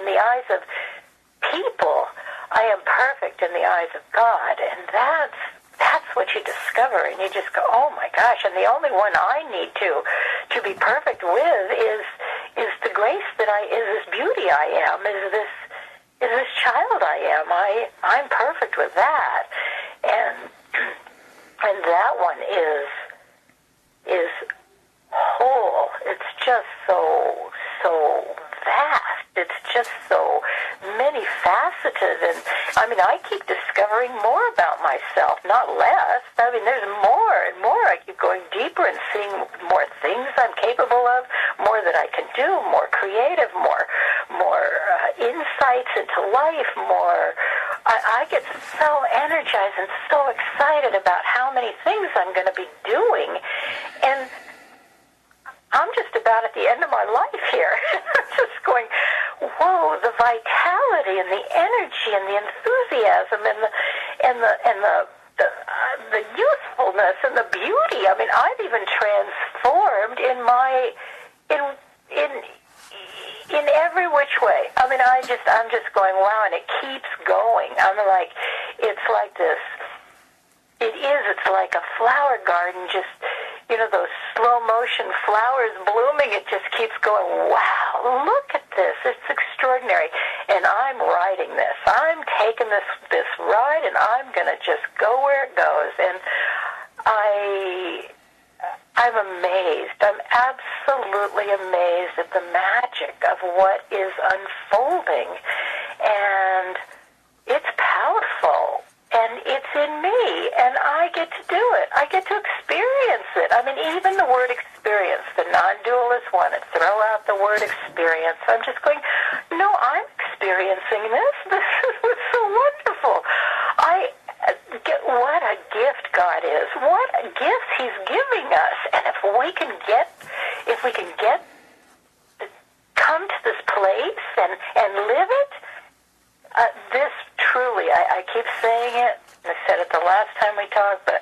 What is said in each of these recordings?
the eyes of people, I am perfect in the eyes of God. And that's what you discover, and you just go, oh my gosh, and the only one I need to be perfect with is the grace that is this beauty I am, is this child I am. I'm perfect with that. And that one is whole. It's just so vast. It's just so many faceted, and I mean, I keep discovering more about myself, not less. I mean, there's more and more. I keep going deeper and seeing more things I'm capable of, more that I can do, more creative, more insights into life, more. I get so energized and so excited about how many things I'm going to be doing, and I'm just about at the end of my life here. I'm just going, whoa, the vitality and the energy and the enthusiasm and the youthfulness and the beauty. I mean, I've even transformed in every which way. I mean, I'm just going, wow, and it keeps going. I'm like, it's like this. It's like a flower garden, just, those slow motion flowers blooming. It just keeps going, wow, look at this. It's extraordinary. And I'm riding this. I'm taking this ride, and I'm going to just go where it goes. And I'm amazed. I'm absolutely amazed at the magic of what is unfolding. And it's powerful. And it's in me, and I get to do it. I get to experience it. I mean, even the word experience, the non-dualist one, and throw out the word experience. I'm just going, no, I'm experiencing this. This is so wonderful. What a gift God is. What a gift He's giving us. And if we can come to this place and live it, this truly, I keep saying it, and I said it the last time we talked, but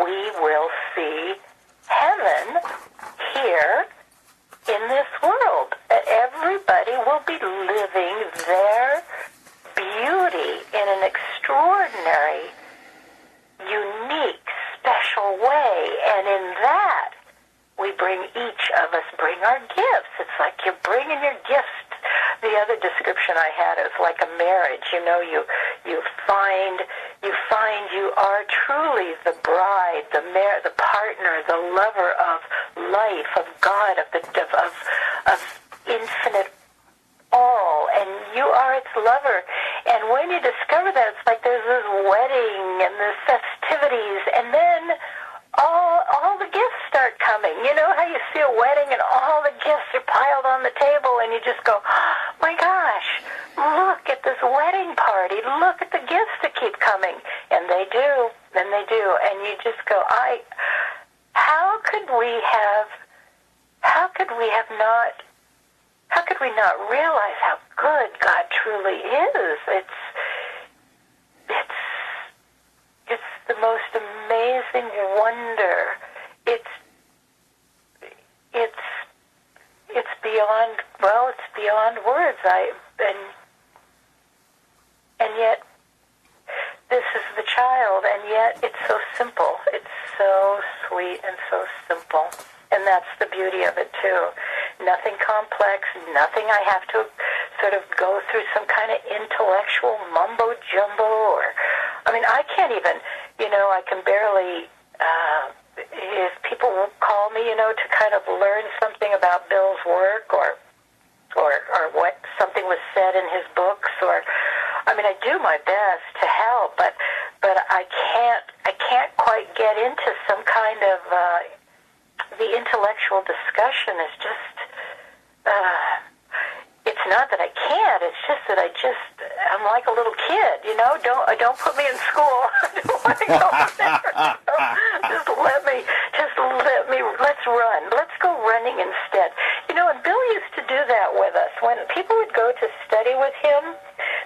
we will see heaven here in this world. Everybody will be living their beauty in an extraordinary, unique, special way. And in that, each of us bring our gifts. It's like you're bringing your gifts. The other description I had is like a marriage. You find you are truly the bride, the partner, the lover of life, of God, of infinite all, and you are its lover. And when you discover that, it's like there's this wedding and the festivities, and then all the gifts start coming. You know how you see a wedding and all the gifts are piled on the table, and you just go, oh my gosh, look at this wedding party. Look at the gifts that keep coming. And they do. And you just go, how could we not realize how good God truly is? It's the most amazing wonder. It's beyond words. And yet this is the child, and yet it's so simple. It's so sweet and so simple. And that's the beauty of it too. Nothing complex, nothing I have to sort of go through some kind of intellectual mumbo jumbo, I can't even, I can barely, if people call me, to kind of learn something about Bill's work or what something was said in his books, I do my best to help, but I can't quite get into some kind of, the intellectual discussion is just, it's not that I can't, it's just that I'm like a little kid, don't put me in school. I don't want to go there. Let's run. Let's go running instead. And Bill used to do that with us. When people would go to study with him,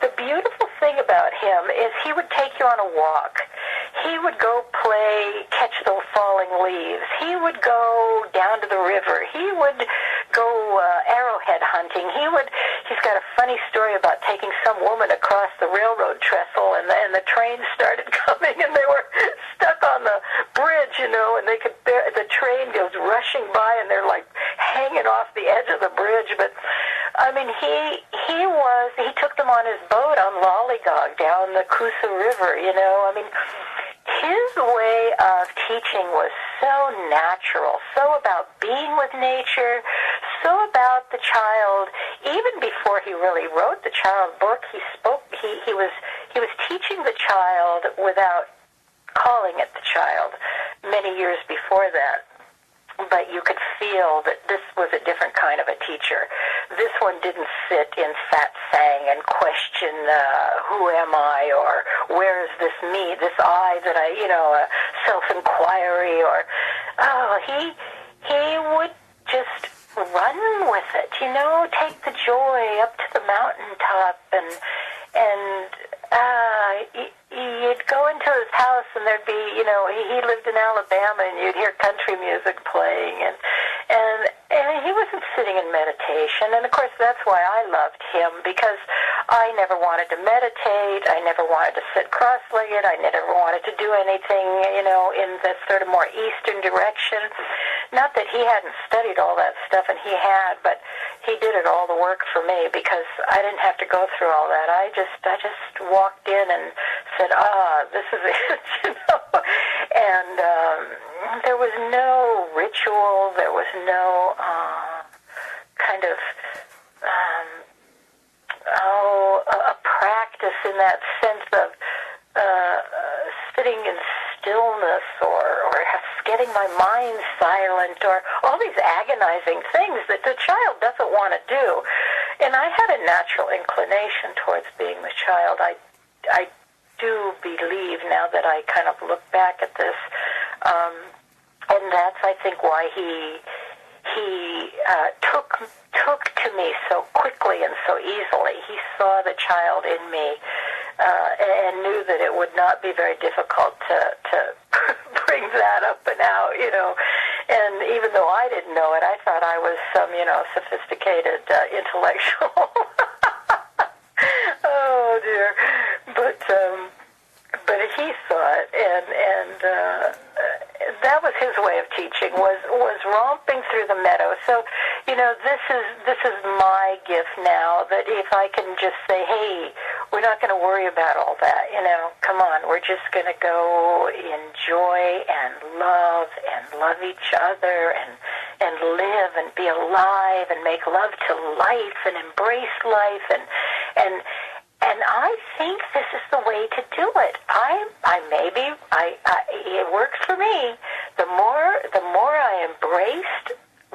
the beautiful thing about him is he would take you on a walk. He would go catch the falling leaves. He would go down to the river. He would go arrowhead hunting. he's got a funny story about taking some woman across the railroad trestle, and the train started coming, and they were stuck on the bridge, and they could the train goes rushing by, and they're like hanging off the edge of the bridge. But I mean, he took them on his boat on Lollygog down the Coosa River. I mean, his way of teaching was so natural, so about being with nature, so about the child. Even before he really wrote the child book, he was teaching the child without calling it the child many years before that. But you could feel that this was a different kind of a teacher. This one didn't sit in satsang and question who am I, or where is this me, this I that I, self-inquiry, or he would just run with it, take the joy up to the mountaintop, and you'd go into his house, and there'd be, he lived in Alabama, and you'd hear country music playing, and he wasn't sitting in meditation. And of course, that's why I loved him, because I never wanted to meditate. I never wanted to sit cross-legged. I never wanted to do anything, in the sort of more Eastern direction. Not that he hadn't studied all that stuff, and he had, but he did it all the work for me, because I didn't have to go through all that. I just walked in and said, this is it, And there was no ritual. There was no kind of a practice in that sense of sitting in stillness, or getting my mind silent, or all these agonizing things that the child doesn't want to do. And I had a natural inclination towards being the child. I do believe, now that I kind of look back at this, and that's, I think, why he took to me so quickly and so easily. He saw the child in me, and knew that it would not be very difficult to bring that up and out, And even though I didn't know it, I thought I was some, sophisticated intellectual. Oh dear, but he saw it, and that was his way of teaching, was romping through the meadow. So, this is my gift now, that if I can just say, hey, we're not going to worry about all that, come on, we're just going to go enjoy and love each other, and live and be alive and make love to life and embrace life, and I think this is the way to do it. It works for me. The more I embraced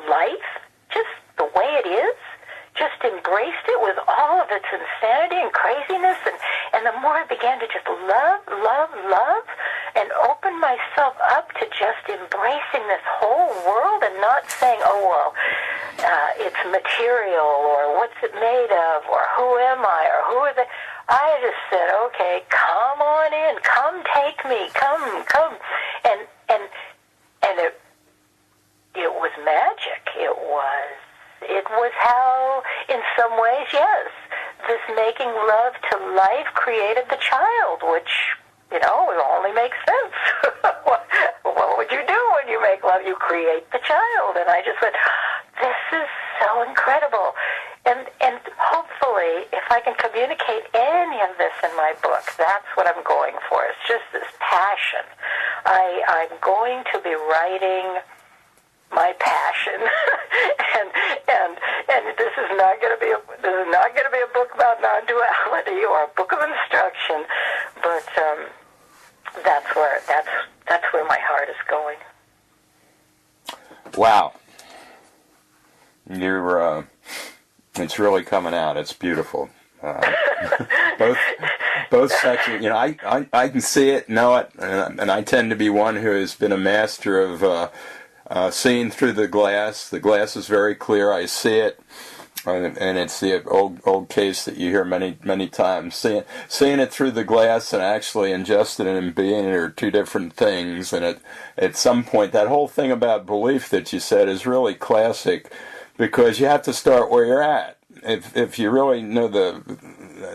life, just the way it is, just embraced it with all of its insanity and craziness, and the more I began to just love, and open myself up to just embracing this whole world, and not saying, it's material, or what's it made of, or who am I, or who are they. I just said, okay, come on in, come take me, come, and it was magic. It was how, in some ways, yes, this making love to life created the child, which, it only makes sense. What would you do when you make love? You create the child. And I just went, this is so incredible. And hopefully, if I can communicate any of this in my book, that's what I'm going for. It's just this passion. I'm going to be writing my passion, and this is not going to be a book about non-duality or a book of instruction, but that's where my heart is going. Wow, it's really coming out. It's beautiful. Both sections, I can see it, know it, and I tend to be one who has been a master of seeing through the glass. The glass is very clear. I see it, and it's the old case that you hear many times. Seeing it through the glass and actually ingesting it and being it are two different things. And at some point, that whole thing about belief that you said is really classic, because you have to start where you're at. if you really know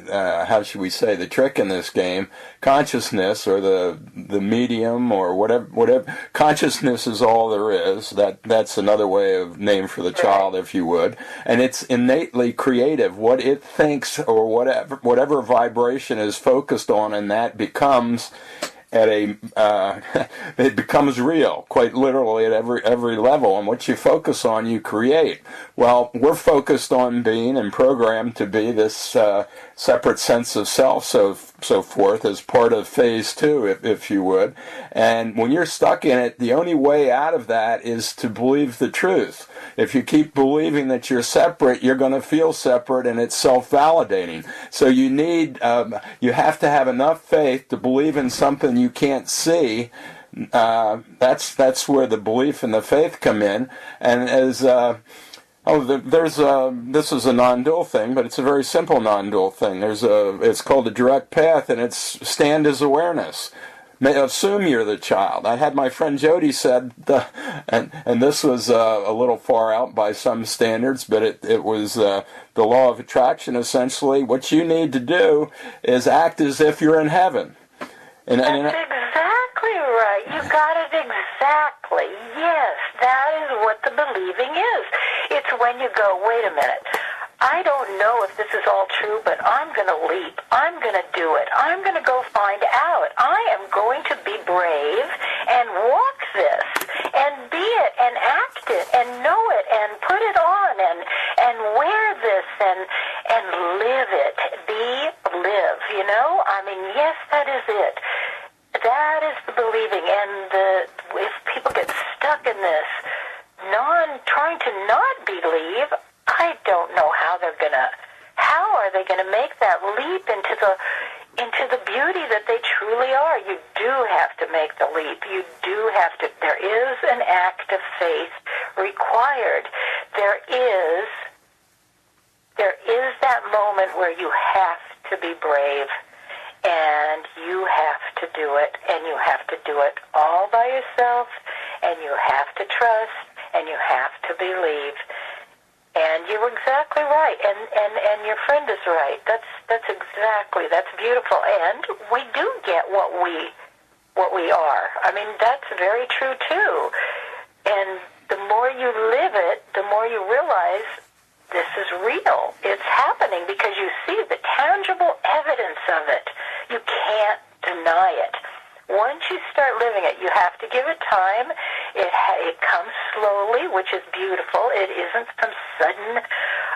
how should we say, the trick in this game, consciousness or the medium or whatever consciousness is all there is. That's another way of name for the child, if you would. And it's innately creative. What it thinks or whatever vibration is focused on, and that becomes it becomes real, quite literally at every level. And what you focus on, you create. Well, we're focused on being and programmed to be this separate sense of self, so forth, as part of phase 2, if you would. And when you're stuck in it, the only way out of that is to believe the truth. If you keep believing that you're separate, you're going to feel separate, and it's self-validating. So you have to have enough faith to believe in something you can't see. That's where the belief and the faith come in. And as this is a non-dual thing, but it's a very simple non-dual thing. It's called a direct path, and it's stand as awareness. Assume you're the child. I had my friend Jody said, and this was a little far out by some standards, but it was the law of attraction, essentially. What you need to do is act as if you're in heaven. That's exactly right. You got it exactly. Yes, that is what the believing is. It's when you go, wait a minute, I don't know if this is all true, but I'm going to leap. I'm going to do it. I'm going to go find out. I am going to be brave and walk this and be it and act it and know it and put it on and wear this and live it. Live, you know? I mean, yes, that is it. That is the believing. And if people get stuck in this trying to not believe, I don't know how are they gonna make that leap into the beauty that they truly are. You do have to make the leap. You do have to. There is an act of faith required. There is that moment where you have to be brave, and you have to do it, and you have to do it all by yourself, and you have to trust, and you have to believe. And you're exactly right, and your friend is right. That's beautiful. And we do get what we are. I mean, that's very true too. And the more you live it, the more you realize this is real. It's happening because you see the tangible evidence of it. You can't deny it. Once you start living it, you have to give it time. It comes slowly, which is beautiful. It isn't some sudden,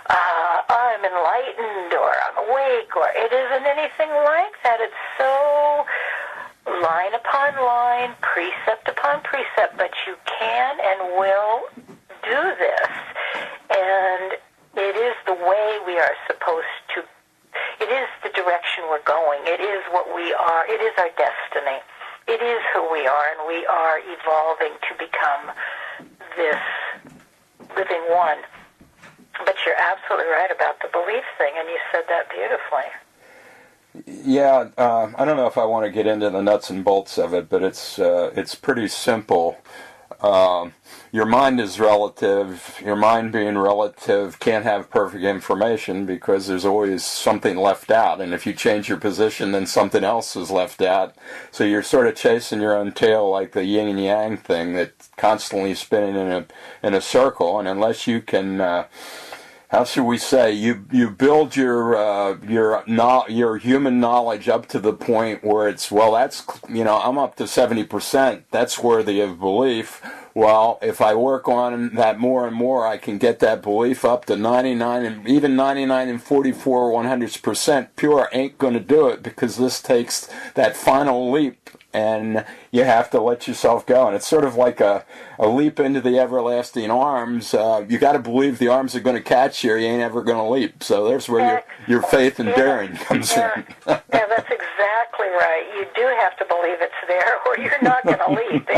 I'm enlightened or I'm awake, or it isn't anything like that. It's so line upon line, precept upon precept, but you can and will do this. And it is the way we are supposed to. It is the direction we're going. It is what we are. It is our destiny. It is who we are, and we are evolving to become this living one. But you're absolutely right about the belief thing, and you said that beautifully. Yeah, I don't know if I want to get into the nuts and bolts of it, but it's pretty simple. Your mind is relative. Your mind being relative can't have perfect information because there's always something left out. And if you change your position, then something else is left out. So you're sort of chasing your own tail like the yin and yang thing that's constantly spinning in a circle. And unless you can, how should we say, you build your human knowledge up to the point where it's, well, that's, I'm up to 70%. That's worthy of belief. Well, if I work on that more and more, I can get that belief up to 99 and even 99 and 44 100% pure. Ain't going to do it because this takes that final leap, and you have to let yourself go. And it's sort of like a leap into the everlasting arms. You got to believe the arms are going to catch you, or you ain't ever going to leap. So there's where your faith and daring comes in. Yeah, that's exactly right. You do have to believe it's there, or you're not going to leap.